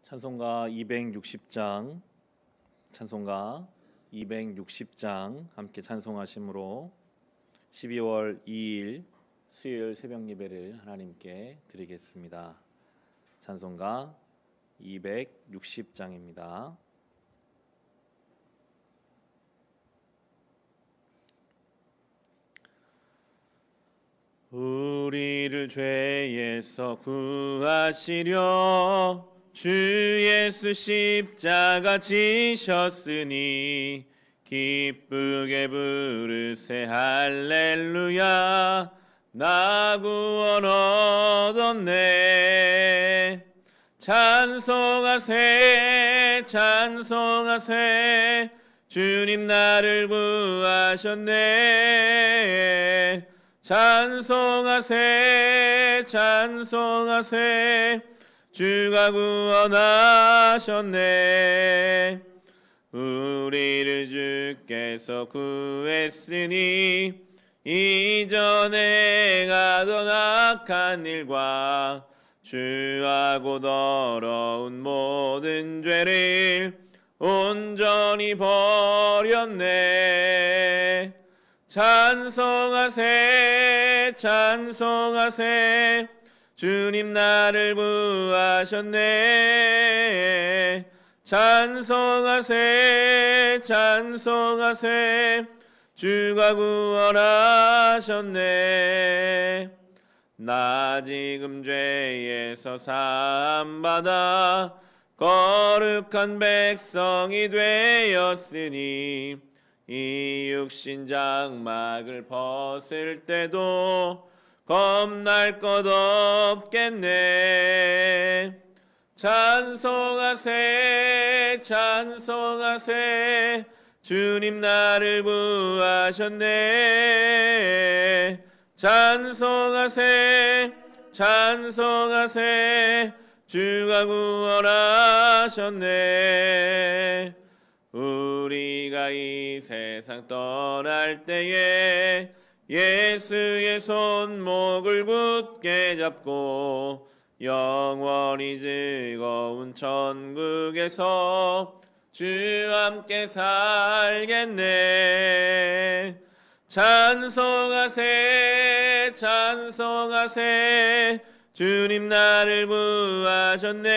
찬송가 260장, 찬송가 260장 함께 찬송하심으로 12월 2일 수요일 새벽 예배를 하나님께 드리겠습니다. 찬송가 260장입니다. 우리를 죄에서 구하시려 주 예수 십자가 지셨으니 기쁘게 부르세 할렐루야. 나 구원 얻었네. 찬송하세 찬송하세 주님 나를 구하셨네. 찬송하세 찬송하세 주가 구원하셨네. 우리를 주께서 구했으니 이전에 가던 악한 일과 주하고 더러운 모든 죄를 온전히 버렸네. 찬송하세 찬송하세 주님 나를 구하셨네. 찬송하세 찬송하세 주가 구원하셨네. 나 지금 죄에서 사함받아 거룩한 백성이 되었으니 이 육신 장막을 벗을 때도 겁날 것 없겠네. 찬송하세 찬송하세 주님 나를 구하셨네. 찬송하세 찬송하세 주가 구원하셨네. 우리가 이 세상 떠날 때에 예수의 손목을 굳게 잡고 영원히 즐거운 천국에서 주 함께 살겠네. 찬송하세 찬송하세 주님 나를 구하셨네.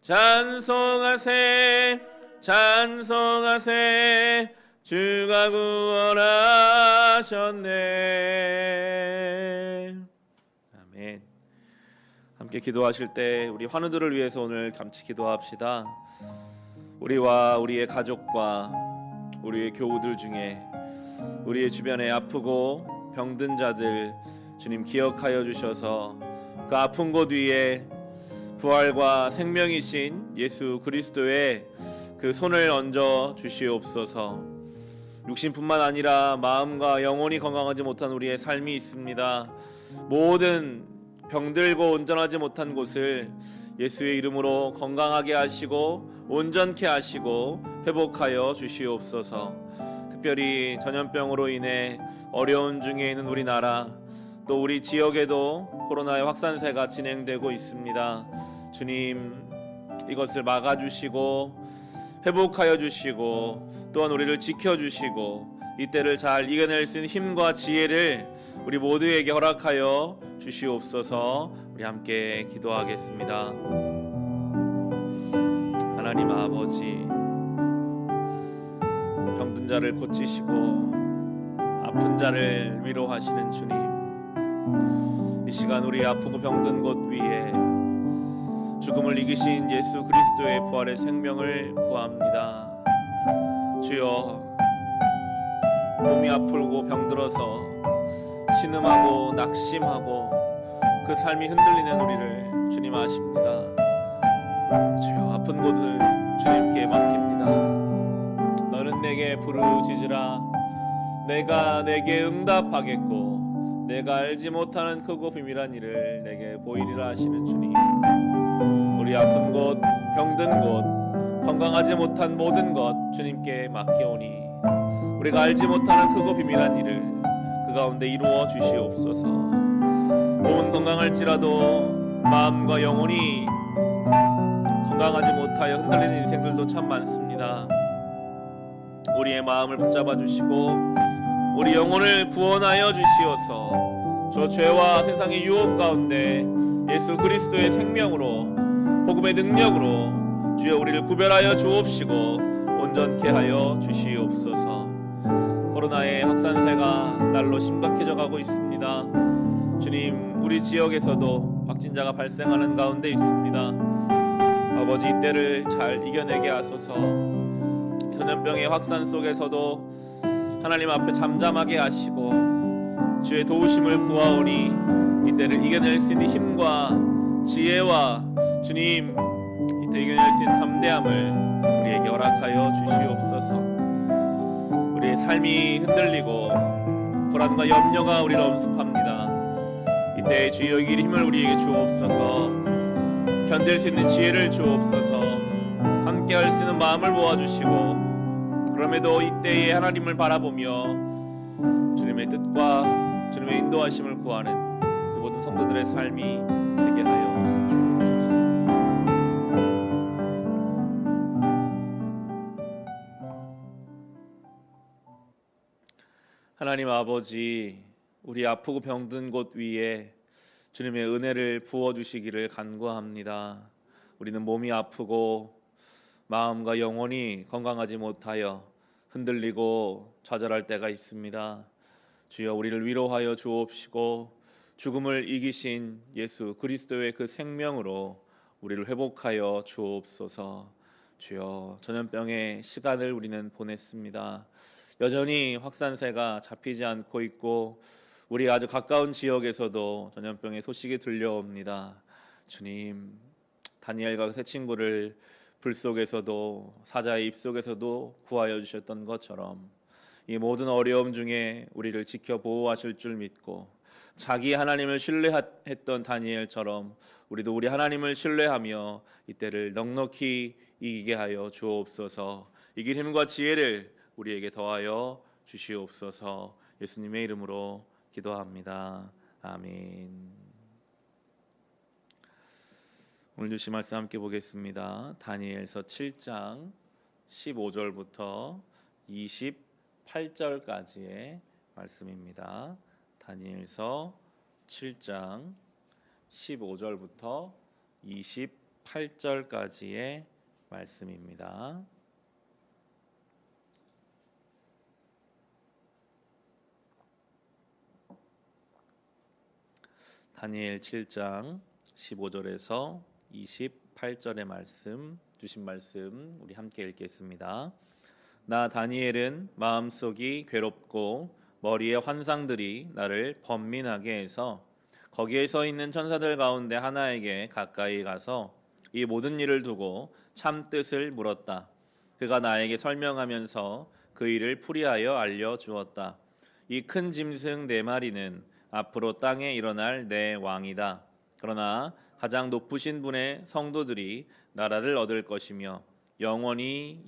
찬송하세 찬송하세 주가 구원하셨네. 아멘. 함께 기도하실 때 우리 환우들을 위해서 오늘 같이 기도합시다. 우리와 우리의 가족과 우리의 교우들 중에 우리의 주변에 아프고 병든 자들 주님 기억하여 주셔서 그 아픈 곳 위에 부활과 생명이신 예수 그리스도의 그 손을 얹어 주시옵소서. 육신뿐만 아니라 마음과 영혼이 건강하지 못한 우리의 삶이 있습니다. 모든 병들고 온전하지 못한 곳을 예수의 이름으로 건강하게 하시고 온전케 하시고 회복하여 주시옵소서. 특별히 전염병으로 인해 어려운 중에 있는 우리나라 또 우리 지역에도 코로나의 확산세가 진행되고 있습니다. 주님 이것을 막아주시고 회복하여 주시고 또한 우리를 지켜주시고 이때를 잘 이겨낼 수 있는 힘과 지혜를 우리 모두에게 허락하여 주시옵소서. 우리 함께 기도하겠습니다. 하나님 아버지, 병든 자를 고치시고 아픈 자를 위로하시는 주님, 이 시간 우리 아프고 병든 곳 위에 죽음을 이기신 예수 그리스도의 부활의 생명을 구합니다. 주여, 몸이 아프고 병들어서 신음하고 낙심하고 그 삶이 흔들리는 우리를 주님 아십니다. 주여, 아픈 곳을 주님께 맡깁니다. 너는 내게 부르짖으라 내가 내게 응답하겠고 내가 알지 못하는 크고 비밀한 일을 내게 보이리라 하시는 주님, 우리 아픈 곳, 병든 곳, 건강하지 못한 모든 것 주님께 맡기오니 우리가 알지 못하는 크고 비밀한 일을 그 가운데 이루어 주시옵소서. 몸은 건강할지라도 마음과 영혼이 건강하지 못하여 흔들리는 인생들도 참 많습니다. 우리의 마음을 붙잡아 주시고 우리 영혼을 구원하여 주시어서 저 죄와 세상의 유혹 가운데 예수 그리스도의 생명으로 복음의 능력으로 주여 우리를 구별하여 주옵시고 온전케 하여 주시옵소서. 코로나의 확산세가 날로 심각해져 가고 있습니다. 주님, 우리 지역에서도 확진자가 발생하는 가운데 있습니다. 아버지, 이때를 잘 이겨내게 하소서. 전염병의 확산 속에서도 하나님 앞에 잠잠하게 하시고 주의 도우심을 구하오니 이때를 이겨낼 수 있는 힘과 지혜와 주님 이때 이겨낼 수 있는 담대함을 우리에게 허락하여 주시옵소서. 우리의 삶이 흔들리고 불안과 염려가 우리를 엄습합니다. 이때 주여 이길 힘을 우리에게 주옵소서. 견딜 수 있는 지혜를 주옵소서. 함께 할 수 있는 마음을 모아주시고 그럼에도 이때에 하나님을 바라보며 주님의 뜻과 주님의 인도하심을 구하는 그 모든 성도들의 삶이 되게 하여 주옵소서. 하나님 아버지, 우리 아프고 병든 곳 위에 주님의 은혜를 부어주시기를 간구합니다. 우리는 몸이 아프고 마음과 영혼이 건강하지 못하여 흔들리고 좌절할 때가 있습니다. 주여 우리를 위로하여 주옵시고 죽음을 이기신 예수 그리스도의 그 생명으로 우리를 회복하여 주옵소서. 주여, 전염병의 시간을 우리는 보냈습니다. 여전히 확산세가 잡히지 않고 있고 우리 아주 가까운 지역에서도 전염병의 소식이 들려옵니다. 주님, 다니엘과 세 친구를 불 속에서도 사자의 입 속에서도 구하여 주셨던 것처럼 이 모든 어려움 중에 우리를 지켜 보호하실 줄 믿고 자기 하나님을 신뢰했던 다니엘처럼 우리도 우리 하나님을 신뢰하며 이때를 넉넉히 이기게 하여 주옵소서. 이길 힘과 지혜를 우리에게 더하여 주시옵소서. 예수님의 이름으로 기도합니다. 아멘. 오늘 주신 말씀 함께 보겠습니다. 다니엘서 7장 15절부터 28절까지의 말씀입니다. 다니엘서 7장 15절부터 28절까지의 말씀입니다. 다니엘 7장 15절에서 28절의 말씀, 주신 말씀 우리 함께 읽겠습니다. 나 다니엘은 마음속이 괴롭고 머리에 환상들이 나를 번민하게 해서 거기에 서 있는 천사들 가운데 하나에게 가까이 가서 이 모든 일을 두고 참 뜻을 물었다. 그가 나에게 설명하면서 그 일을 풀이하여 알려주었다. 이 큰 짐승 네 마리는 앞으로 땅에 일어날 내 왕이다. 그러나 가장 높으신 분의 성도들이 나라를 얻을 것이며 영원히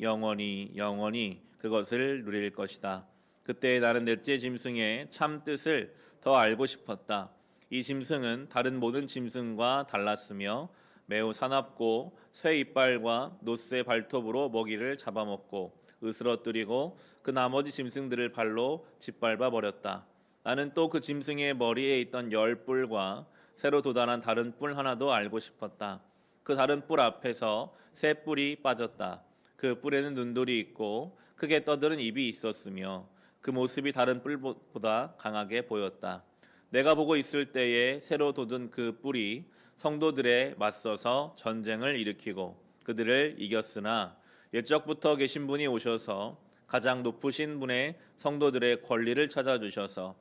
그것을 누릴 것이다. 그때 나는 넷째 짐승의 참 뜻을 더 알고 싶었다. 이 짐승은 다른 모든 짐승과 달랐으며 매우 사납고 새 이빨과 놋새 발톱으로 먹이를 잡아먹고 으스러뜨리고 그 나머지 짐승들을 발로 짓밟아 버렸다. 나는 또 그 짐승의 머리에 있던 10뿔과 새로 돋아난 다른 뿔 하나도 알고 싶었다. 그 다른 뿔 앞에서 새 뿔이 빠졌다. 그 뿔에는 눈돌이 있고 크게 떠드는 입이 있었으며 그 모습이 다른 뿔보다 강하게 보였다. 내가 보고 있을 때에 새로 돋은 그 뿔이 성도들에 맞서서 전쟁을 일으키고 그들을 이겼으나 옛적부터 계신 분이 오셔서 가장 높으신 분의 성도들의 권리를 찾아주셔서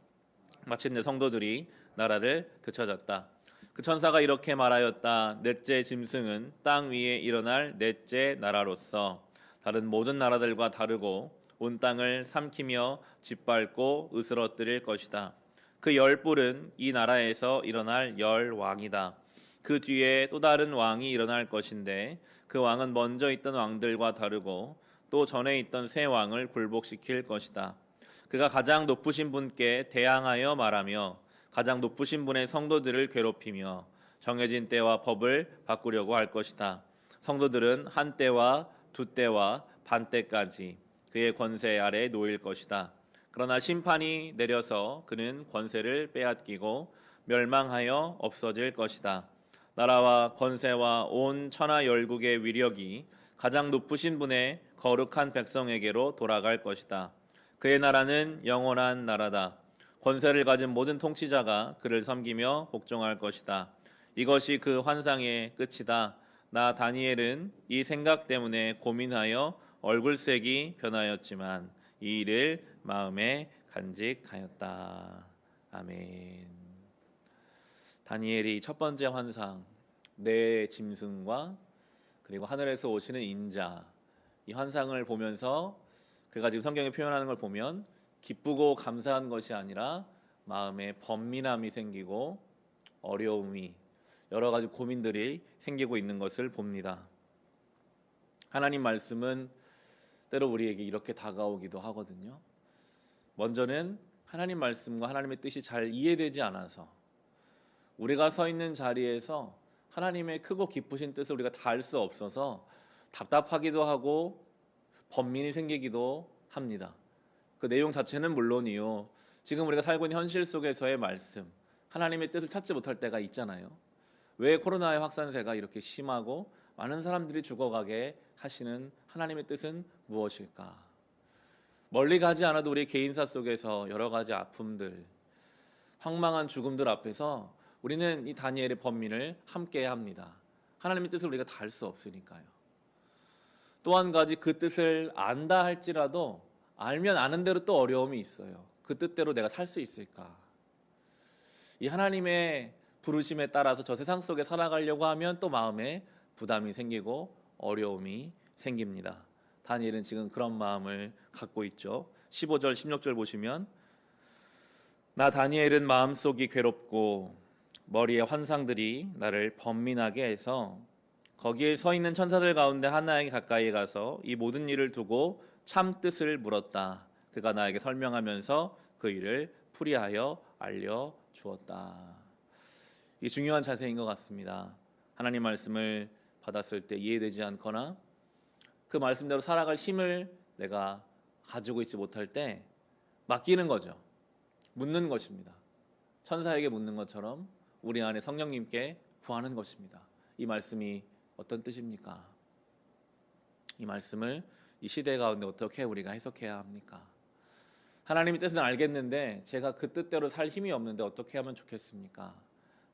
마침내 성도들이 나라를 되찾았다. 그 천사가 이렇게 말하였다. 넷째 짐승은 땅 위에 일어날 넷째 나라로서 다른 모든 나라들과 다르고 온 땅을 삼키며 짓밟고 으스러뜨릴 것이다. 그 10뿔은 이 나라에서 일어날 10왕이다. 그 뒤에 또 다른 왕이 일어날 것인데 그 왕은 먼저 있던 왕들과 다르고 또 전에 있던 새 왕을 굴복시킬 것이다. 그가 가장 높으신 분께 대항하여 말하며 가장 높으신 분의 성도들을 괴롭히며 정해진 때와 법을 바꾸려고 할 것이다. 성도들은 한 때와 두 때와 반 때까지 그의 권세 아래 놓일 것이다. 그러나 심판이 내려서 그는 권세를 빼앗기고 멸망하여 없어질 것이다. 나라와 권세와 온 천하 열국의 위력이 가장 높으신 분의 거룩한 백성에게로 돌아갈 것이다. 그의 나라는 영원한 나라다. 권세를 가진 모든 통치자가 그를 섬기며 복종할 것이다. 이것이 그 환상의 끝이다. 나 다니엘은 이 생각 때문에 고민하여 얼굴색이 변하였지만 이 일을 마음에 간직하였다. 아멘. 다니엘이 첫 번째 환상, 내 짐승과 그리고 하늘에서 오시는 인자, 이 환상을 보면서 그가 지금 성경에 표현하는 걸 보면 기쁘고 감사한 것이 아니라 마음에 번민함이 생기고 어려움이, 여러 가지 고민들이 생기고 있는 것을 봅니다. 하나님 말씀은 때로 우리에게 이렇게 다가오기도 하거든요. 먼저는 하나님 말씀과 하나님의 뜻이 잘 이해되지 않아서 우리가 서 있는 자리에서 하나님의 크고 기쁘신 뜻을 우리가 다 알 수 없어서 답답하기도 하고 번민이 생기기도 합니다. 그 내용 자체는 물론이요, 지금 우리가 살고 있는 현실 속에서의 말씀, 하나님의 뜻을 찾지 못할 때가 있잖아요. 왜 코로나의 확산세가 이렇게 심하고 많은 사람들이 죽어가게 하시는 하나님의 뜻은 무엇일까? 멀리 가지 않아도 우리 개인사 속에서 여러 가지 아픔들, 황망한 죽음들 앞에서 우리는 이 다니엘의 번민을 함께 합니다. 하나님의 뜻을 우리가 다 알 수 없으니까요. 또 한 가지, 그 뜻을 안다 할지라도 알면 아는 대로 또 어려움이 있어요. 그 뜻대로 내가 살 수 있을까? 이 하나님의 부르심에 따라서 저 세상 속에 살아가려고 하면 또 마음에 부담이 생기고 어려움이 생깁니다. 다니엘은 지금 그런 마음을 갖고 있죠. 15절 16절 보시면, 나 다니엘은 마음속이 괴롭고 머리에 환상들이 나를 번민하게 해서 거기에 서 있는 천사들 가운데 하나에게 가까이 가서 이 모든 일을 두고 참 뜻을 물었다. 그가 나에게 설명하면서 그 일을 풀이하여 알려주었다. 이 중요한 자세인 것 같습니다. 하나님 말씀을 받았을 때 이해되지 않거나 그 말씀대로 살아갈 힘을 내가 가지고 있지 못할 때 맡기는 거죠. 묻는 것입니다. 천사에게 묻는 것처럼 우리 안에 성령님께 구하는 것입니다. 이 말씀이 어떤 뜻입니까? 이 말씀을 이 시대 가운데 어떻게 우리가 해석해야 합니까? 하나님의 뜻은 알겠는데 제가 그 뜻대로 살 힘이 없는데 어떻게 하면 좋겠습니까?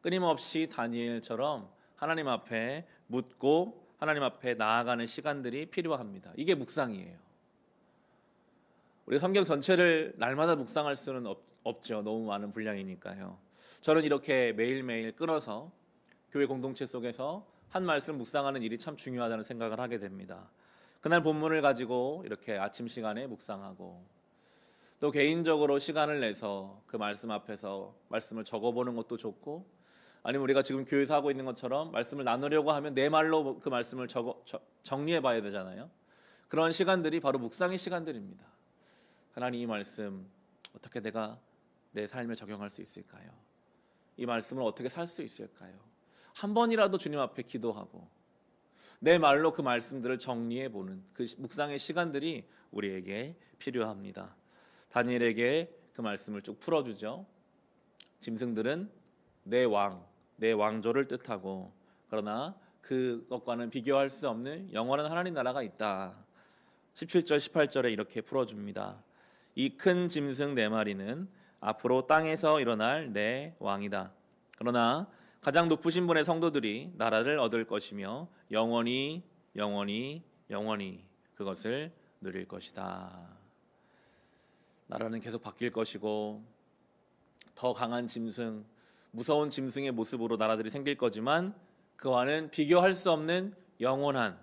끊임없이 다니엘처럼 하나님 앞에 묻고 하나님 앞에 나아가는 시간들이 필요합니다. 이게 묵상이에요. 우리 성경 전체를 날마다 묵상할 수는 없죠. 너무 많은 분량이니까요. 저는 이렇게 매일매일 끊어서 교회 공동체 속에서 한 말씀 묵상하는 일이 참 중요하다는 생각을 하게 됩니다. 그날 본문을 가지고 이렇게 아침 시간에 묵상하고 또 개인적으로 시간을 내서 그 말씀 앞에서 말씀을 적어보는 것도 좋고, 아니면 우리가 지금 교회에서 하고 있는 것처럼 말씀을 나누려고 하면 내 말로 그 말씀을 정리해 봐야 되잖아요. 그런 시간들이 바로 묵상의 시간들입니다. 하나님, 이 말씀 어떻게 내가 내 삶에 적용할 수 있을까요? 이 말씀을 어떻게 살 수 있을까요? 한 번이라도 주님 앞에 기도하고 내 말로 그 말씀들을 정리해 보는 그 묵상의 시간들이 우리에게 필요합니다. 다니엘에게 그 말씀을 쭉 풀어주죠. 짐승들은 내 왕조를 뜻하고, 그러나 그것과는 비교할 수 없는 영원한 하나님 나라가 있다. 17절 18절에 이렇게 풀어줍니다. 이 큰 짐승 네 마리는 앞으로 땅에서 일어날 내 왕이다. 그러나 가장 높으신 분의 성도들이 나라를 얻을 것이며 영원히 그것을 누릴 것이다. 나라는 계속 바뀔 것이고 더 강한 짐승, 무서운 짐승의 모습으로 나라들이 생길 거지만 그와는 비교할 수 없는 영원한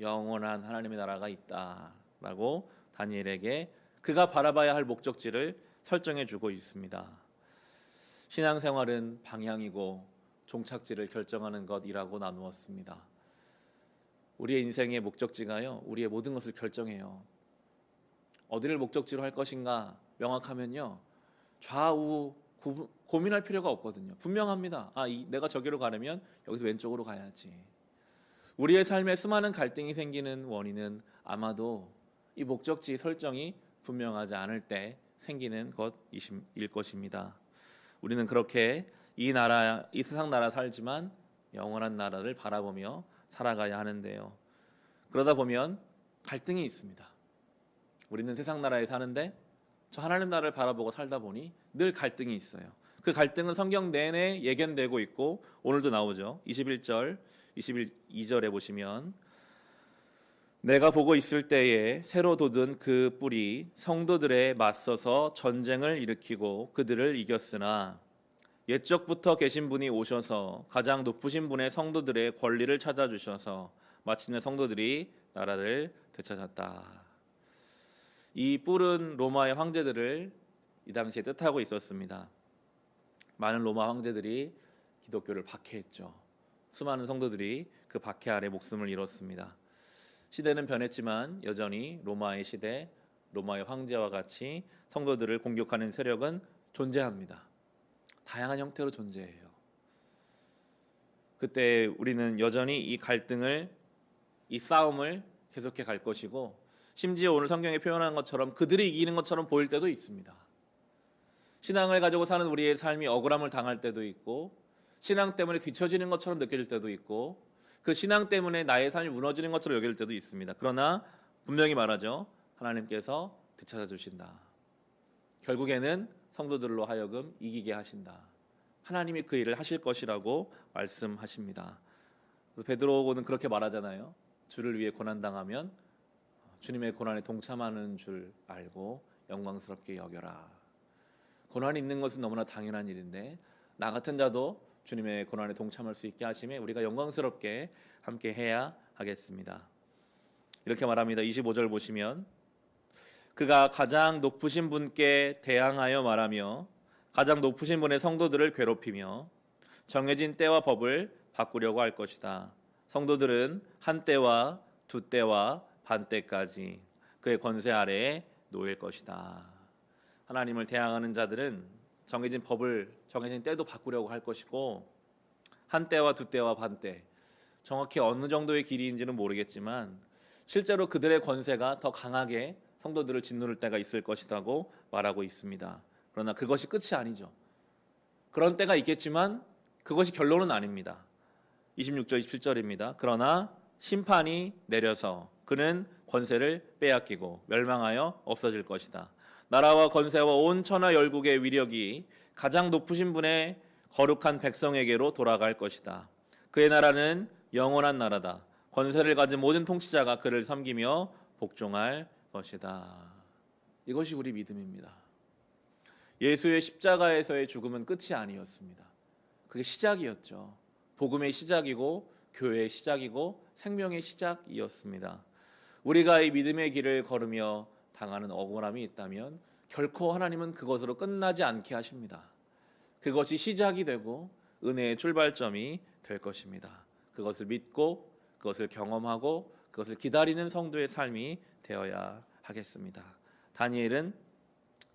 하나님의 나라가 있다라고 다니엘에게 그가 바라봐야 할 목적지를 설정해 주고 있습니다. 신앙생활은 방향이고 종착지를 결정하는 것이라고 나누었습니다. 우리의 인생의 목적지가요, 우리의 모든 것을 결정해요. 어디를 목적지로 할 것인가 명확하면요, 좌우 고민할 필요가 없거든요. 분명합니다. 내가 저기로 가려면 여기서 왼쪽으로 가야지. 우리의 삶에 수많은 갈등이 생기는 원인은 아마도 이 목적지 설정이 분명하지 않을 때 생기는 것일 것입니다. 우리는 그렇게 이 세상 나라 살지만 영원한 나라를 바라보며 살아가야 하는데요. 그러다 보면 갈등이 있습니다. 우리는 세상 나라에 사는데 저 하나님 나라를 바라보고 살다 보니 늘 갈등이 있어요. 그 갈등은 성경 내내 예견되고 있고 오늘도 나오죠. 21절, 22절에 보시면 내가 보고 있을 때에 새로 돋은 그 뿔이 성도들에 맞서서 전쟁을 일으키고 그들을 이겼으나 옛적부터 계신 분이 오셔서 가장 높으신 분의 성도들의 권리를 찾아주셔서 마침내 성도들이 나라를 되찾았다. 이 뿔은 로마의 황제들을 이 당시에 뜻하고 있었습니다. 많은 로마 황제들이 기독교를 박해했죠. 수많은 성도들이 그 박해 아래 목숨을 잃었습니다. 시대는 변했지만 여전히 로마의 시대, 로마의 황제와 같이 성도들을 공격하는 세력은 존재합니다. 다양한 형태로 존재해요. 그때 우리는 여전히 이 갈등을, 이 싸움을 계속해 갈 것이고 심지어 오늘 성경에 표현한 것처럼 그들이 이기는 것처럼 보일 때도 있습니다. 신앙을 가지고 사는 우리의 삶이 억울함을 당할 때도 있고 신앙 때문에 뒤처지는 것처럼 느껴질 때도 있고 그 신앙 때문에 나의 삶이 무너지는 것처럼 여길 때도 있습니다. 그러나 분명히 말하죠. 하나님께서 되찾아 주신다. 결국에는 성도들로 하여금 이기게 하신다. 하나님이 그 일을 하실 것이라고 말씀하십니다. 그래서 베드로는 그렇게 말하잖아요. 주를 위해 고난당하면 주님의 고난에 동참하는 줄 알고 영광스럽게 여겨라. 고난이 있는 것은 너무나 당연한 일인데 나 같은 자도 주님의 고난에 동참할 수 있게 하심에 우리가 영광스럽게 함께 해야 하겠습니다. 이렇게 말합니다. 25절 보시면 그가 가장 높으신 분께 대항하여 말하며 가장 높으신 분의 성도들을 괴롭히며 정해진 때와 법을 바꾸려고 할 것이다. 성도들은 한 때와 두 때와 반 때까지 그의 권세 아래에 놓일 것이다. 하나님을 대항하는 자들은 정해진 법을 정해진 때도 바꾸려고 할 것이고 한 때와 두 때와 반 때, 정확히 어느 정도의 길이인지는 모르겠지만 실제로 그들의 권세가 더 강하게 성도들을 짓누를 때가 있을 것이라고 말하고 있습니다. 그러나 그것이 끝이 아니죠. 그런 때가 있겠지만 그것이 결론은 아닙니다. 26절 27절입니다. 그러나 심판이 내려서 그는 권세를 빼앗기고 멸망하여 없어질 것이다. 나라와 권세와 온 천하 열국의 위력이 가장 높으신 분의 거룩한 백성에게로 돌아갈 것이다. 그의 나라는 영원한 나라다. 권세를 가진 모든 통치자가 그를 섬기며 복종할 것이다. 이것이 우리 믿음입니다. 예수의 십자가에서의 죽음은 끝이 아니었습니다. 그게 시작이었죠. 복음의 시작이고 교회의 시작이고 생명의 시작이었습니다. 우리가 이 믿음의 길을 걸으며 당하는 억울함이 있다면 결코 하나님은 그것으로 끝나지 않게 하십니다. 그것이 시작이 되고 은혜의 출발점이 될 것입니다. 그것을 믿고 그것을 경험하고 그것을 기다리는 성도의 삶이 되어야 하겠습니다. 다니엘은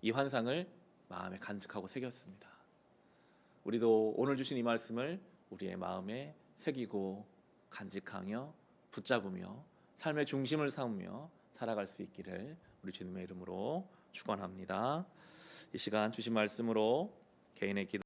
이 환상을 마음에 간직하고 새겼습니다. 우리도 오늘 주신 이 말씀을 우리의 마음에 새기고 간직하며 붙잡으며 삶의 중심을 삼으며 살아갈 수 있기를 우리 주님의 이름으로 축원합니다. 이 시간 주신 말씀으로 개인의 기도